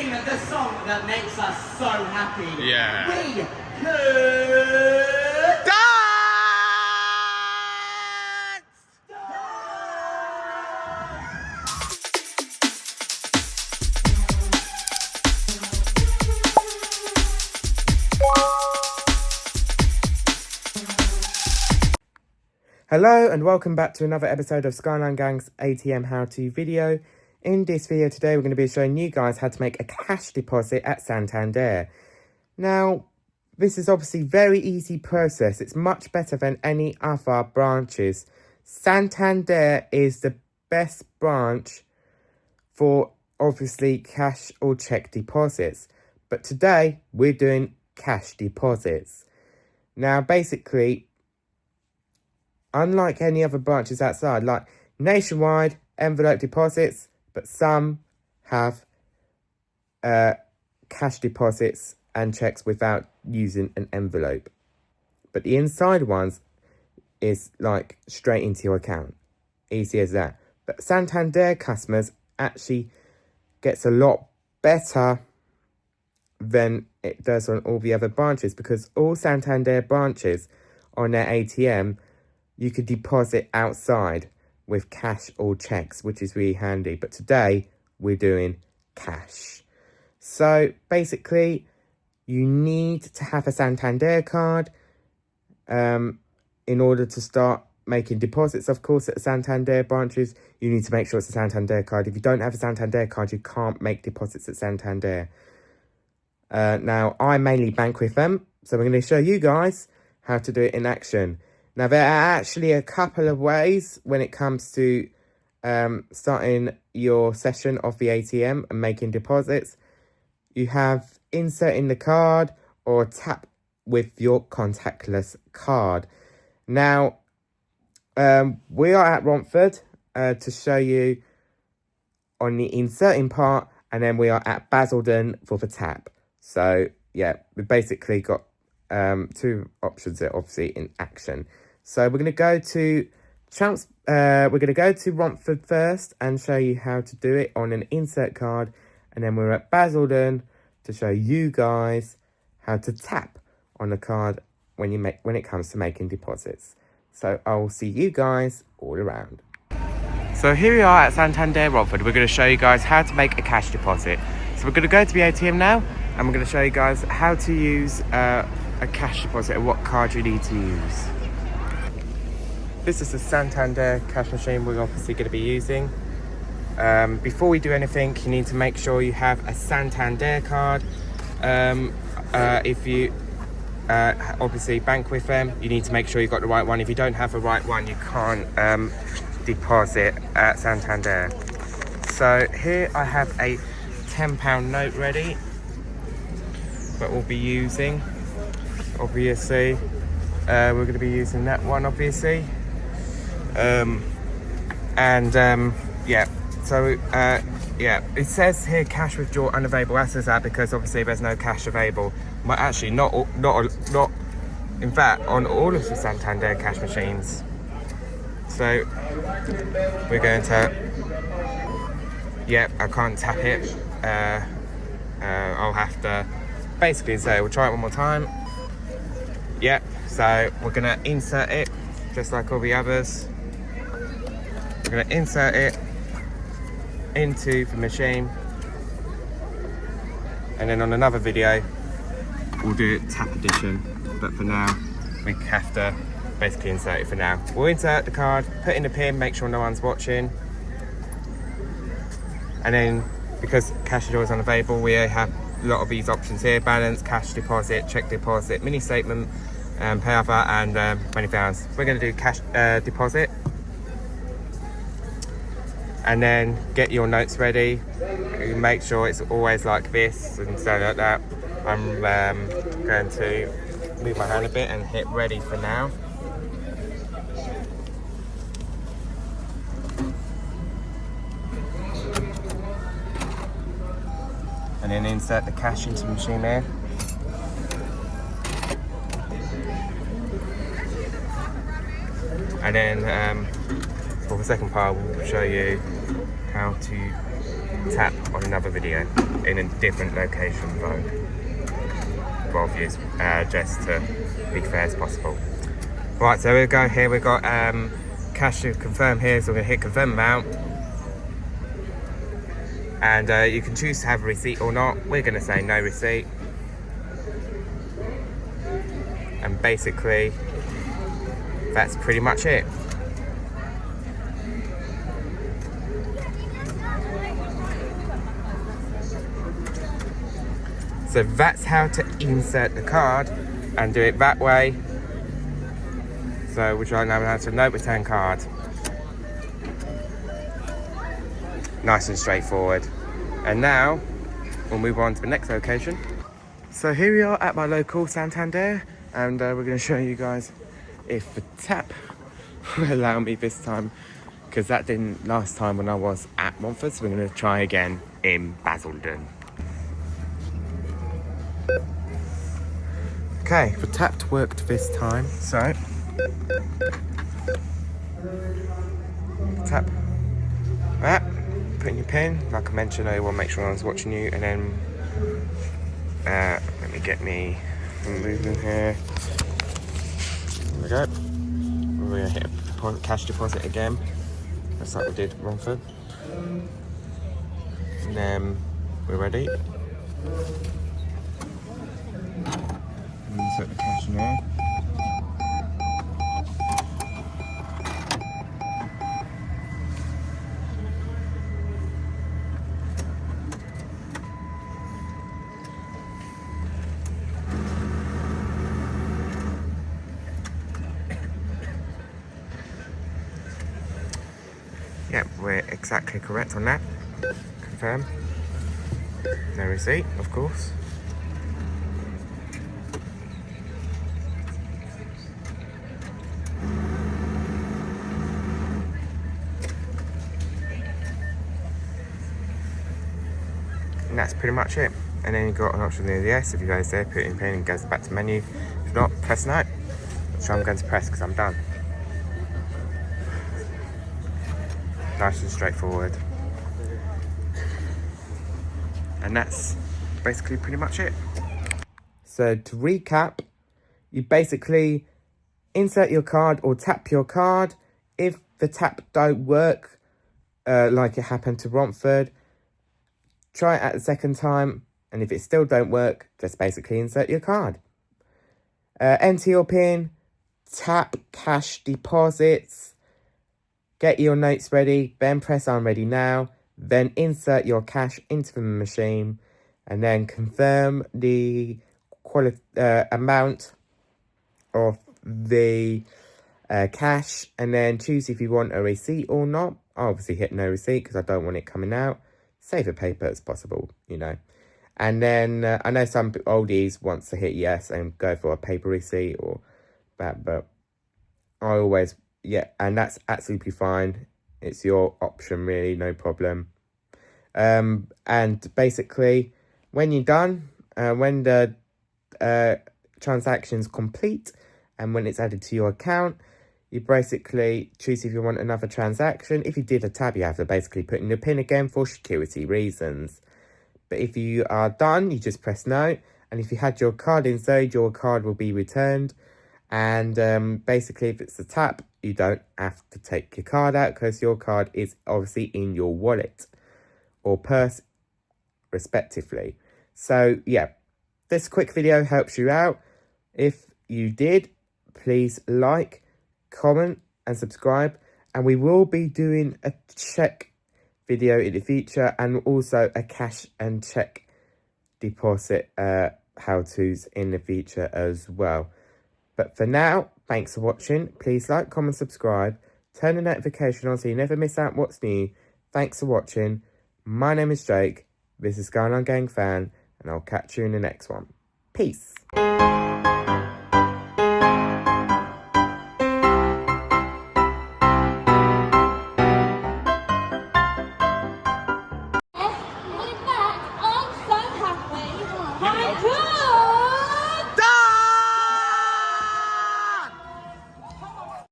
sing the song that makes us so happy. Yeah. We could Dance! Hello and welcome back to another episode of Skyline Gang's ATM how-to video. In this video today we're going to be showing you guys how to make a cash deposit at Santander. Now, this is obviously a very easy process. It's much better than any other branches. Santander is the best branch for obviously cash or check deposits. But today we're doing cash deposits. Now basically, unlike any other branches outside, like Nationwide, envelope deposits, but some have cash deposits and checks without using an envelope. But the inside ones is like straight into your account. Easy as that. But Santander customers actually gets a lot better than it does on all the other branches, because all Santander branches on their ATM, you could deposit outside with cash or checks, which is really handy. But today we're doing cash. So basically, you need to have a Santander card in order to start making deposits. Of course, at Santander branches, you need to make sure it's a Santander card. If you don't have a Santander card, you can't make deposits at Santander. Now, I mainly bank with them, so I'm going to show you guys how to do it in action. Now, there are actually a couple of ways when it comes to starting your session of the ATM and making deposits. You have inserting the card or tap with your contactless card. Now, we are at Romford to show you on the inserting part, and then we are at Basildon for the tap. So, yeah, we've basically got two options there, obviously, in action. So we're going to go to Romford first and show you how to do it on an insert card, and then we're at Basildon to show you guys how to tap on the card when it comes to making deposits. So I'll see you guys all around. So here we are at Santander Romford. We're going to show you guys how to make a cash deposit. So we're going to go to the ATM now, and we're going to show you guys how to use a cash deposit and what card you need to use. This is the Santander cash machine we're obviously going to be using. Before we do anything, you need to make sure you have a Santander card. If you obviously bank with them, you need to make sure you've got the right one. If you don't have the right one, you can't deposit at Santander. So here I have a £10 note ready that we'll be using. Obviously, we're going to be using that one, obviously. Yeah, so yeah, it says here cash withdraw unavailable. That says that because obviously there's no cash available. But actually not in fact on all of the Santander cash machines. So we're going to, yeah, I can't tap it. I'll have to basically say we'll try it one more time. Yeah, so we're gonna insert it just like all the others. We're going to insert it into the machine, and then on another video we'll do it tap edition, but for now we have to basically insert it for now. We'll insert the card, put in the pin, make sure no one's watching, and then because cash is always unavailable, we have a lot of these options here: balance, cash deposit, check deposit, mini statement, pay over, and many things. We're going to do cash deposit. And then get your notes ready. You make sure it's always like this and so like that. I'm going to move my hand a bit and hit ready for now. And then insert the cash into the machine there. And then for the second part, we'll show you how to tap on another video in a different location though. For obvious, just to be fair as possible. Right, so we go here. We've got cash to confirm here, so we're gonna hit confirm amount. And you can choose to have a receipt or not. We're gonna say no receipt. And basically, that's pretty much it. So that's how to insert the card and do it that way. So would you like now to answer no return card? Nice and straightforward. And now we'll move on to the next location. So here we are at my local Santander, and we're going to show you guys if the tap will allow me this time, because that didn't last time when I was at Montfort. So we're going to try again in Basildon. Okay, the tap worked this time, so tap that, put in your pin. Like I mentioned, I want to make sure I was watching you, and then let me get me moving here. There we go. We're gonna hit a cash deposit again, just like we did Romford. And then we're ready. Insert the cash in there. Yep, we're exactly correct on that. Confirm. No receipt, of course. And that's pretty much it. And then you've got an option there, yes, if you guys there, put it in pin and goes back to menu. If not, press no. Which I'm going to press because I'm done. Nice and straightforward. And that's basically pretty much it. So to recap, you basically insert your card or tap your card. If the tap don't work, like it happened to Romford, try it at the second time, and if it still don't work, just basically insert your card. Enter your PIN, tap cash deposits, get your notes ready, then press I'm ready now, then insert your cash into the machine, and then confirm the amount of the cash, and then choose if you want a receipt or not. I obviously hit no receipt because I don't want it coming out. Save the paper as possible, you know. And then I know some oldies wants to hit yes and go for a paper receipt or that, but I always, yeah, and that's absolutely fine. It's your option, really, no problem. And basically, when you're done, when the transaction's complete and when it's added to your account, you basically choose if you want another transaction. If you did a tab, you have to basically put in your PIN again for security reasons. But if you are done, you just press no. And if you had your card inside, your card will be returned. And basically, if it's a tap, you don't have to take your card out because your card is obviously in your wallet or purse, respectively. So, yeah, this quick video helps you out. If you did, please like, comment and subscribe, and we will be doing a check video in the future and also a cash and check deposit how-tos in the future as well. But for now, thanks for watching. Please like, comment, subscribe, turn the notification on so you never miss out what's new. Thanks for watching. My name is Jake, this is Skyline Gang Fan, and I'll catch you in the next one. Peace.